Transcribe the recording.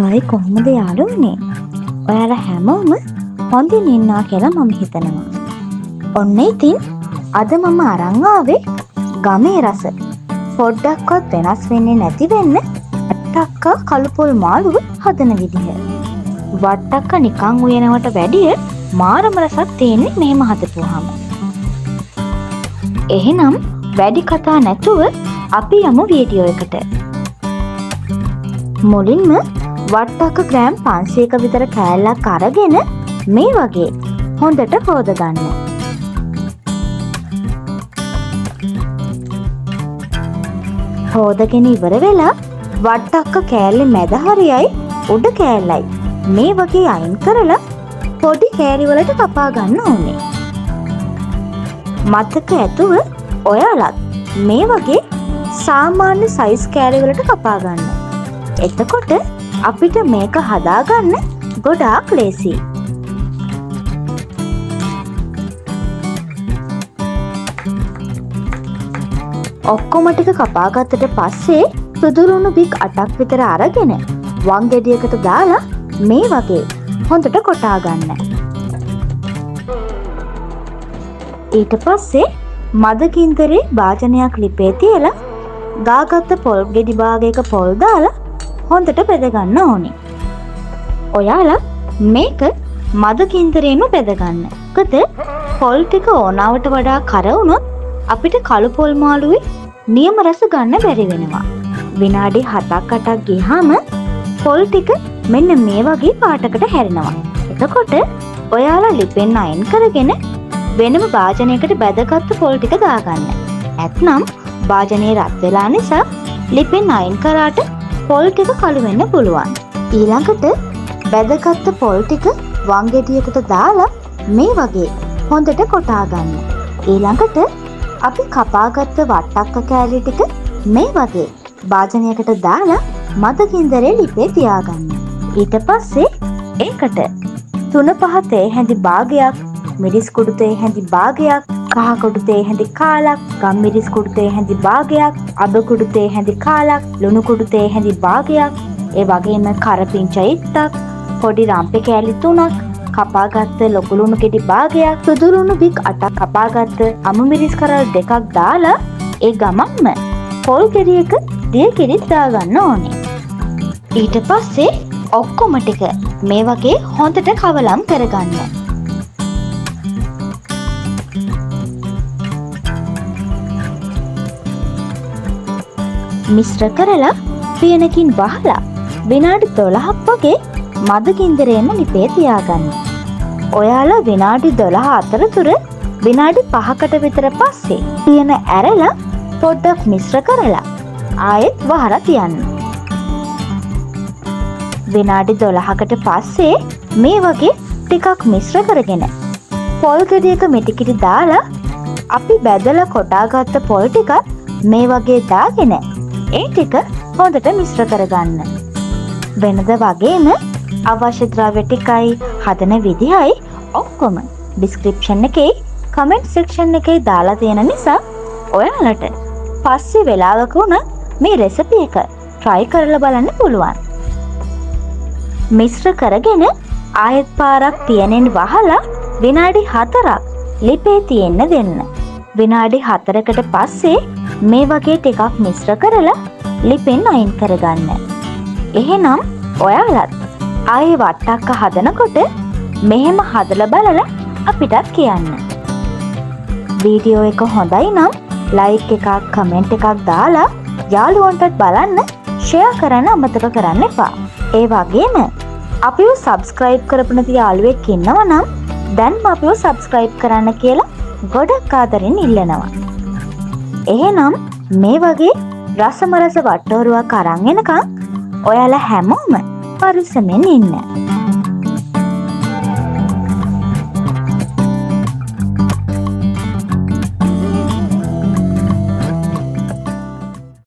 Hi කොහොමද යාළුවනේ? ඔයාලා හැමෝම හොඳින් ඉන්නවා කියලා මම හිතනවා. ඔන්න ඉතින් අද මම අරන් ආවේ ගමේ රස පොඩ්ඩක්වත් වෙනස් වෙන්නේ නැති වෙන්න වට්ටක්කා කළුපොල් මාළුව හදන විදිහ. වට්ටක්කා නිකන් උයනවට වැඩිය මාරම රසක් තියෙන්නේ මෙහෙම හදපුවාම. එහෙනම් වැඩි කතා නැතුව අපි යමු වීඩියෝ එකට. මුලින්ම වට්ටක්ක ග්‍රෑම් 500ක විතර කෑල්ලක් අරගෙන මේ වගේ හොඳට හොද ගන්න. හොදගෙන ඉවර වෙලා වට්ටක්ක කෑල්ලේ මැද හරියයි උඩ කෑල්ලයි මේ වගේ අයින් කරලා පොඩි කෑලි වලට කපා ගන්න ඕනේ. මතක ඇතුව ඔයාලත් මේ වගේ සාමාන්‍ය සයිස් කෑලි වලට කපා ගන්න. එතකොට අපිට මේක හදාගන්න ගොඩාක් ලේසියි. ඔක්කොම ටික කපාගත්තට පස්සේ සුදුරුණු බික් 8ක් විතර අරගෙන වම් ගෙඩියකට දාලා මේ වගේ හොඳට කොටා ගන්න. ඊට පස්සේ මද කින්දරේ භාජනයක් ලිපේ තියලා ගාගත්ත පොල් ගෙඩි භාගයක පොල් දාලා හොඳට බෙද ගන්න ඕනේ. ඔයාලා මේක මද කින්දරේම බෙද ගන්න. මොකද පොල් ටික ඕනාවට වඩා කර වුණොත් අපිට කළු පොල් මාළුවේ නියම රස ගන්න බැරි වෙනවා. විනාඩි 7-8ක් ගියාම පොල් ටික මෙන්න මේ වගේ පාටකට හැරෙනවා. එතකොට ඔයාලා ලිපෙන් අයින් කරගෙන වෙනම භාජනයකට බැදගත්තු පොල් ටික දාගන්න. නැත්නම් භාජනයේ රත් වෙලා නිසා ලිපෙන් අයින් කරාට පොල් ටික කළු වෙන්න පුළුවන්. ඊළඟට බැදගත්ත පොල් ටික වම් ගෙඩියකට දාලා මේ වගේ හොඳට කොටා ගන්න. ඊළඟට අපි කපාගත්ත වට්ටක්ක කෑලි ටික මේ වගේ භාජනයකට දාලා මද කින්දරේ ලිපේ තියාගන්න. ඊට පස්සේ ඒකට 3-5 තේ හැඳි භාගයක්, මිරිස් කුඩු තේ හැඳි භාගයක්, කහ කුඩු තේ හැඳි කාලක්, ගම්මිරිස් කුඩු තේ හැඳි භාගයක්, අබ කුඩු තේ හැඳි කාලක්, ලුණු කුඩු තේ හැඳි භාගයක්, ඒ වගේම කරපිංචා ඉත්තක්, පොඩි රම්පේ කෑලි 3ක්, කපාගත්ත ලොකු ලුණු ගෙඩි භාගයක්, සුදුරුණු බික් 8ක් කපාගත්ත අමු මිරිස් කරල් 2ක් දාලා ඒ ගමන්ම පොල් ගෙඩියක දිය කිරිත් දාගන්න ඕනේ. ඊට පස්සේ ඔක්කොම ටික මේ වගේ හොඳට කවලම් කරගන්න. මිශ්‍ර කරලා පියනකින් වහලා විනාඩි 12ක් වගේ මද කින්දරේම ලිපේ තියාගන්න. ඔයාලා විනාඩි 12 අතරතුර විනාඩි 5කට විතර පස්සේ පියන ඇරලා පොඩ්ඩක් මිශ්‍ර කරලා ආයෙත් වහලා තියන්න. විනාඩි 12කට පස්සේ මේ වගේ ටිකක් මිශ්‍ර කරගෙන පොල් ගෙඩියක මිටිකිටි දාලා අපි බැදලා කොටාගත්ත පොල් ටිකත් මේ වගේ දාගෙන ඒ ටික හොඳට මිශ්‍ර කරගන්න. වෙනද වගේම අවශ්‍ය ද්‍රව්‍ය ටිකයි හදන විදිහයි ඔක්කොම ඩිස්ක්‍රිප්ෂන් එකේ කමෙන්ට් සෙක්ෂන් එකේ දාලා තියෙන නිසා ඔයාලට පස්සේ වෙලාවක උනත් මේ රෙසිපි එක try කරලා බලන්න පුළුවන්. මිශ්‍ර කරගෙන ආයෙත් පාරක් පියනෙන් වහලා විනාඩි 4ක් ලිපේ තියෙන්න දෙන්න. විනාඩි 4කට පස්සේ මේ වගේ ටිකක් මිශ්‍ර කරලා ලිපෙන් අයින් කරගන්න. එහෙනම් ඔයාලත් ආයේ වට්ටක්ක හදනකොට මෙහෙම හදලා බලලා අපිටත් කියන්න. වීඩියෝ එක හොඳයි නම් ලයික් එකක් කමෙන්ට් එකක් දාලා යාළුවන්ටත් බලන්න ෂෙයා කරන්න අමතක කරන්න එපා. ඒ වගේම අපිව සබ්ස්ක්‍රයිබ් කරපු නැති යාළුවෙක් ඉන්නවා නම් දැන්ම අපිව සබ්ස්ක්‍රයිබ් කරන්න කියලා ගොඩක් ආදරෙන් ඉල්ලනවා. එහෙනම් මේ වගේ රසම රස වට්ටෝරුවක් අරන් එනකම් ඔයාලා හැමෝම පරිස්සමෙන් ඉන්න.